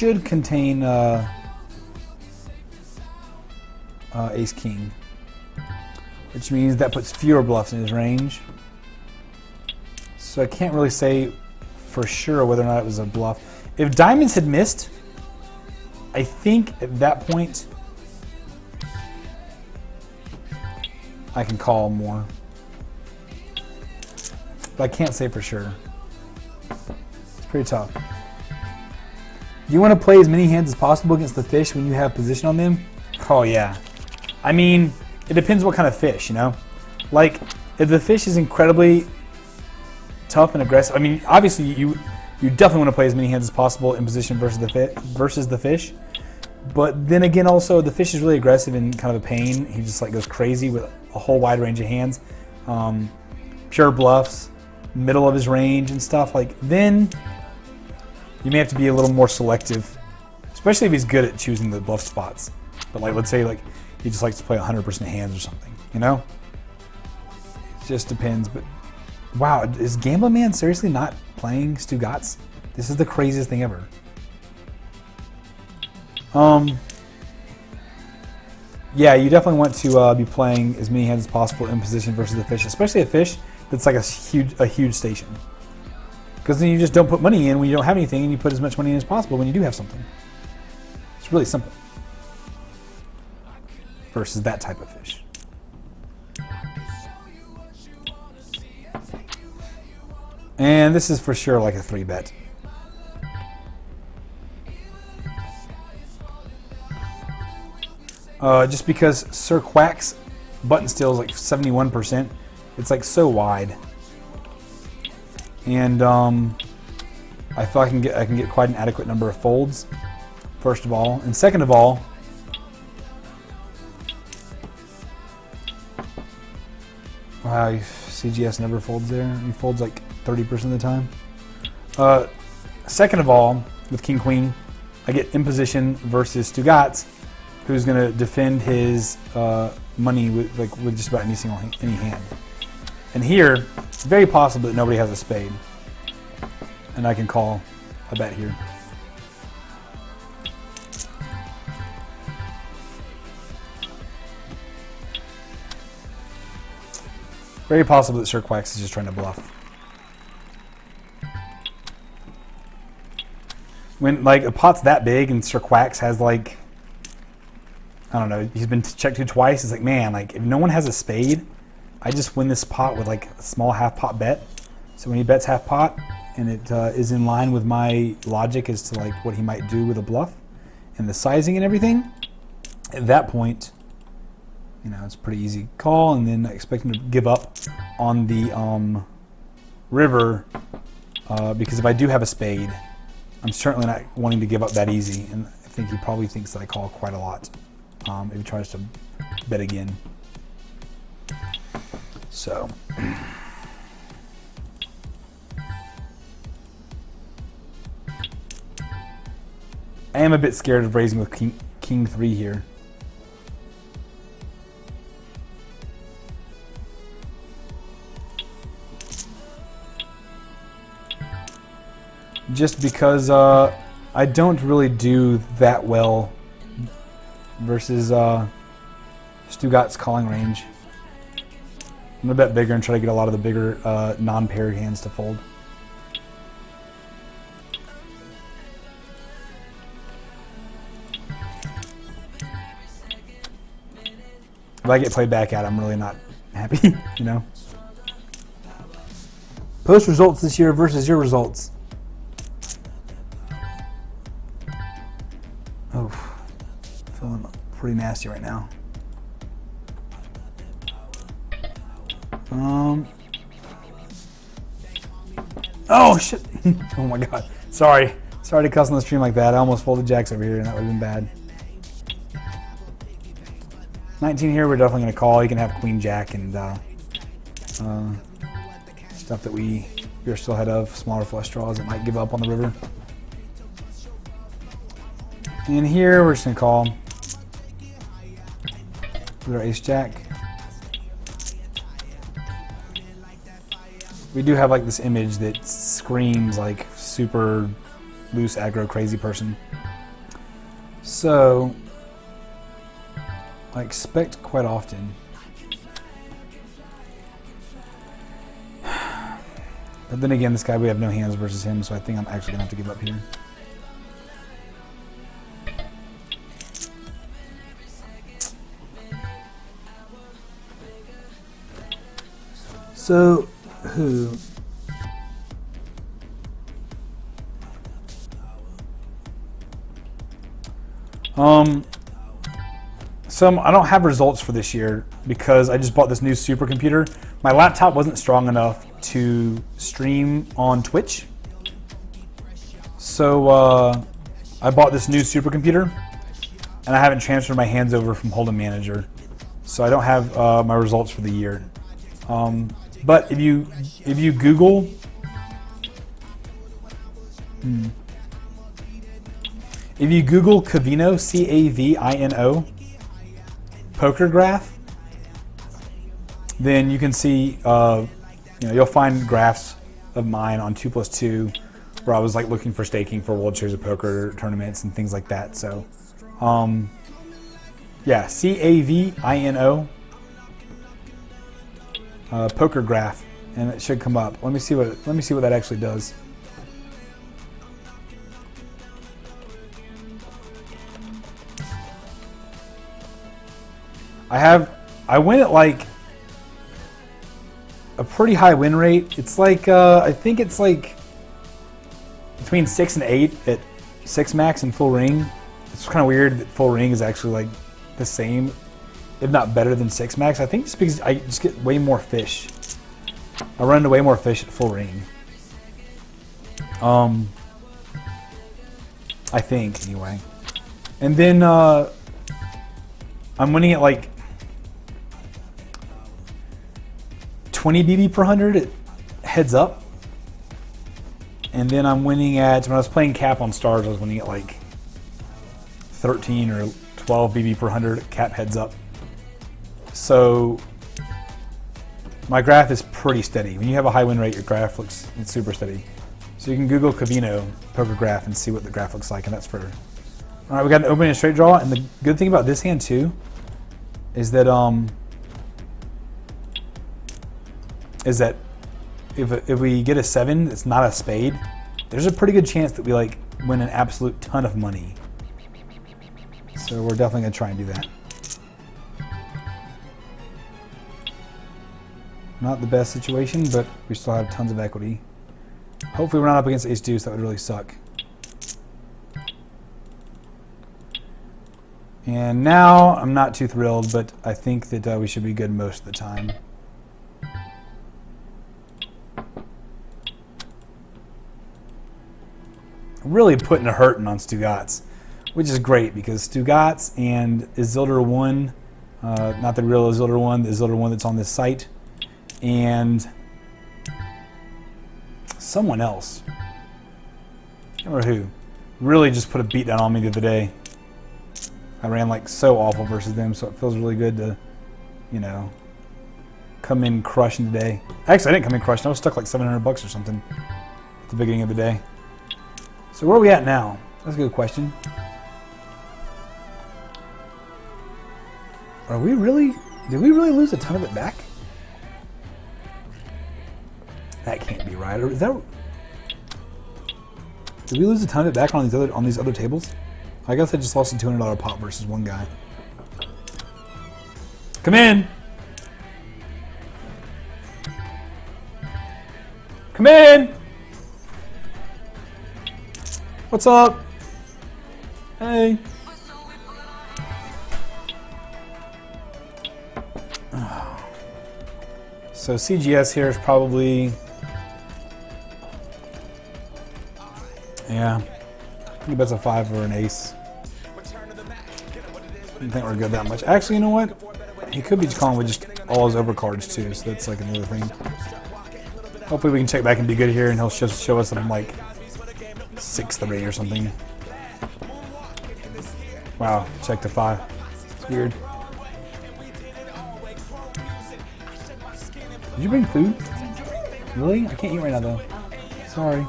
should contain ace king, which means that puts fewer bluffs in his range. So I can't really say for sure whether or not it was a bluff. If diamonds had missed, I think at that point I can call more. But I can't say for sure. It's pretty tough. Do you want to play as many hands as possible against the fish when you have position on them? Oh yeah. I mean, it depends what kind of fish, you know? Like, if the fish is incredibly tough and aggressive, I mean, obviously you definitely want to play as many hands as possible in position versus the fish. But then again, also, the fish is really aggressive and kind of a pain. He just like goes crazy with a whole wide range of hands. Pure bluffs, middle of his range and stuff. Like, then you may have to be a little more selective, especially if he's good at choosing the bluff spots. But like, let's say like he just likes to play 100% hands or something, you know? It just depends. But wow, is Gambling Man seriously not playing SUCKOUT? This is the craziest thing ever. Yeah, you definitely want to be playing as many hands as possible in position versus the fish, especially a fish that's like a huge station. Because then you just don't put money in when you don't have anything, and you put as much money in as possible when you do have something. It's really simple. Versus that type of fish. And this is for sure like a 3-bet. Just because Sir Quack's button still is like 71%. It's like so wide. And I feel I can get quite an adequate number of folds, first of all. And second of all, wow, CGS never folds there. He folds like 30% of the time. Second of all, with King Queen, I get in position versus SUCKOUT, who's going to defend his money with just about any hand. And here, it's very possible that nobody has a spade, and I can call a bet here. Very possible that Sir Quacks is just trying to bluff. When like a pot's that big and Sir Quacks has like, I don't know, he's been checked to twice. It's like, man, like if no one has a spade, I just win this pot with like a small half pot bet. So when he bets half pot and it is in line with my logic as to like what he might do with a bluff and the sizing and everything, at that point, you know, it's a pretty easy call, and then I expect him to give up on the river because if I do have a spade, I'm certainly not wanting to give up that easy, and I think he probably thinks that I call quite a lot if he tries to bet again. So. I am a bit scared of raising with King 3 here. Just because I don't really do that well versus SUCKOUT's calling range. I'm going to bet bigger and try to get a lot of the bigger non-paired hands to fold. If I get played back at, I'm really not happy, you know. Post results this year versus your results. Oh, feeling pretty nasty right now. Oh shit! Oh my god. Sorry to cuss on the stream like that. I almost folded jacks over here, and that would have been bad. 19 here, we're definitely going to call. You can have queen jack and stuff that we're still ahead of. Smaller flush draws that might give up on the river. And here we're just going to call with our ace jack. We do have like this image that screams like super loose aggro crazy person. So I expect quite often. But then again, this guy, we have no hands versus him, so I think I'm actually going to have to give up here. So, who? So I don't have results for this year because I just bought this new supercomputer. My laptop wasn't strong enough to stream on Twitch. So I bought this new supercomputer and I haven't transferred my hands over from Hold'em Manager. So I don't have my results for the year. But if you Google Cavino, C-A-V-I-N-O, poker graph, then you can see, you'll find graphs of mine on 2+2 where I was like looking for staking for World Series of Poker tournaments and things like that. So, yeah, C-A-V-I-N-O, poker graph, and it should come up. Let me see what that actually does. I win at like a pretty high win rate. It's like I think it's like between 6 and 8 at 6 max and full ring. It's kind of weird that full ring is actually like the same, if not better than 6 max. I think just because I just get way more fish. I run into way more fish at full ring. I think anyway. And then I'm winning at like 20 BB per 100 at heads up. And then I'm winning at, when I was playing cap on stars, I was winning at like 13 or 12 BB per 100 cap heads up. So my graph is pretty steady. When you have a high win rate, your graph looks super steady. So you can Google Cavino poker graph and see what the graph looks like, and that's for. All right, we got an opening and straight draw, and the good thing about this hand too is that if we get a 7, it's not a spade. There's a pretty good chance that we like win an absolute ton of money. So we're definitely gonna try and do that. Not the best situation, but we still have tons of equity. Hopefully we're not up against ace deuce. That would really suck. And now I'm not too thrilled, but I think that we should be good most of the time. Really putting a hurting on Stugatz, which is great because Stugatz and Isildur 1, not the real Isildur 1, the Isildur 1 that's on this site, and someone else, I don't remember who, really just put a beat down on me the other day. I ran like so awful versus them, so it feels really good to, come in crushing today. Actually, I didn't come in crushing. I was stuck like $700 or something at the beginning of the day. So where are we at now? That's a good question. Did we really lose a ton of it back? That can't be right. Or is that? Did we lose a ton of it back on these other tables? I guess I just lost a $200 pot versus one guy. Come in. Come in. What's up? Hey. So CGS here is probably, yeah, I think that's a 5 or an ace. I don't think we're good that much. Actually, you know what? He could be calling with just all his overcards too, so that's like another thing. Hopefully we can check back and be good here, and he'll show us something like 6-3 or something. Wow, check to 5. It's weird. Did you bring food? Really? I can't eat right now though. Sorry.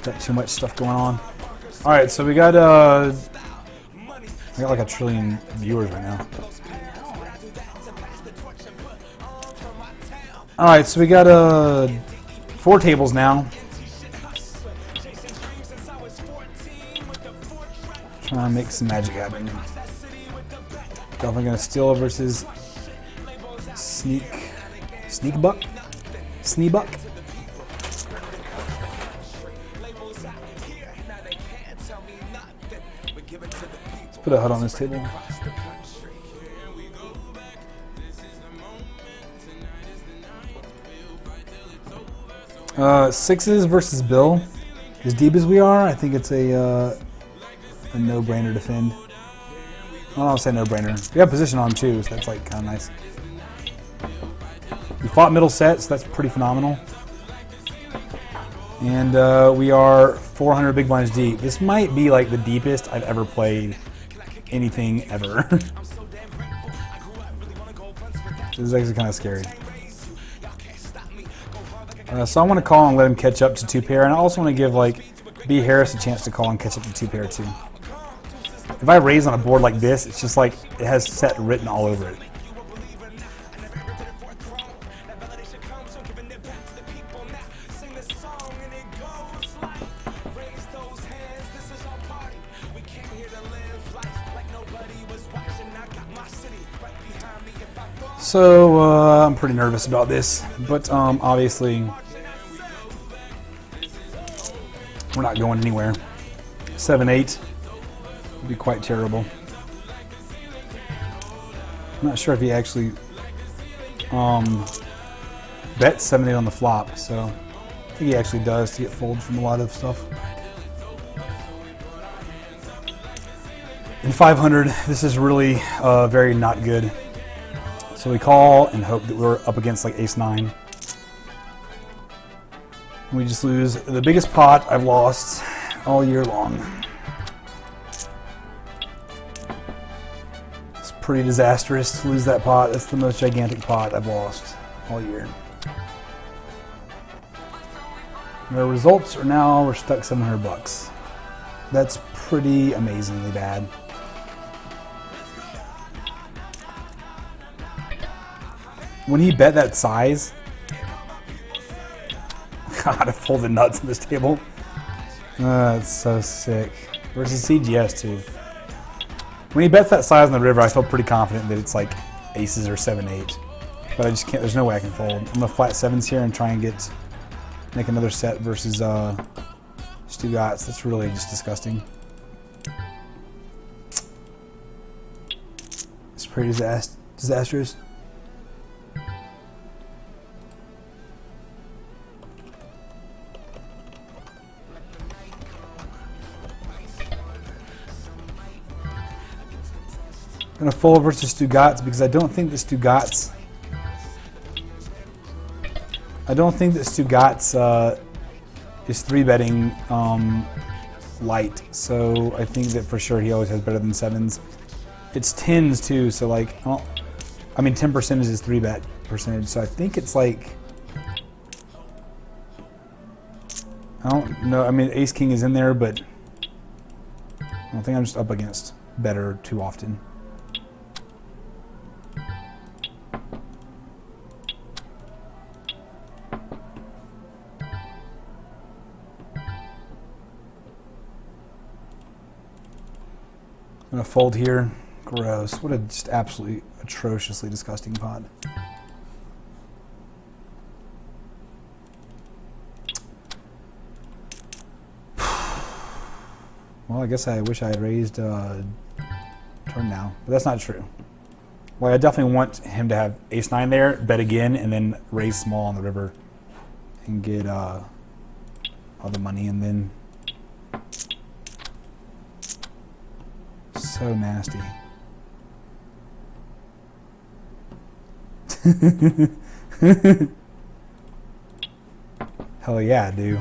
Got too much stuff going on. All right, so we got like a trillion viewers right now. All right, so we got 4 tables now. Trying to make some magic happen. Definitely gonna steal versus Sneakbuck. Let's put a HUD on this table. Sixes versus Bill. As deep as we are, I think it's a no-brainer defend. Well, I'll say no-brainer. We have position on too, so that's like kind of nice. We fought middle set, so that's pretty phenomenal. And we are 400 big blinds deep. This might be like the deepest I've ever played anything ever. This is actually kind of scary. So I want to call and let him catch up to 2-pair, and I also want to give like B. Harris a chance to call and catch up to 2-pair too. If I raise on a board like this, it's just like it has set written all over it. So I'm pretty nervous about this, but obviously we're not going anywhere. 7-8 would be quite terrible. I'm not sure if he actually bets 7-8 on the flop, so I think he actually does to get folded from a lot of stuff. In 500, this is really very not good. So we call and hope that we're up against like ace-9. We just lose. The biggest pot I've lost all year long. It's pretty disastrous to lose that pot. That's the most gigantic pot I've lost all year. The results are now we're stuck $700. That's pretty amazingly bad. When he bet that size, God, I folded nuts on this table. That's so sick. Versus CGS too. When he bets that size on the river, I feel pretty confident that it's like aces or 7-8. But I just can't. There's no way I can fold. I'm gonna flat 7s here and try and make another set versus Stugatz. That's really just disgusting. It's pretty disastrous. I'm going to fold versus Stugatz because I don't think that Stugatz is 3-betting light. So I think that for sure he always has better than 7s. It's 10s too, so like 10% is his 3-bet percentage. So I think it's like, I don't know. I mean, Ace King is in there, but I don't think I'm just up against better too often. I'm gonna fold here. Gross. What a just absolutely atrociously disgusting pot. Well, I guess I wish I had raised turn now, but that's not true. Well, I definitely want him to have ace-9 there, bet again, and then raise small on the river and get all the money, and then so nasty. Hell yeah, I do.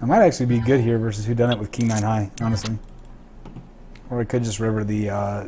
I might actually be good here versus whodunit with King 9 high, honestly. Or I could just river the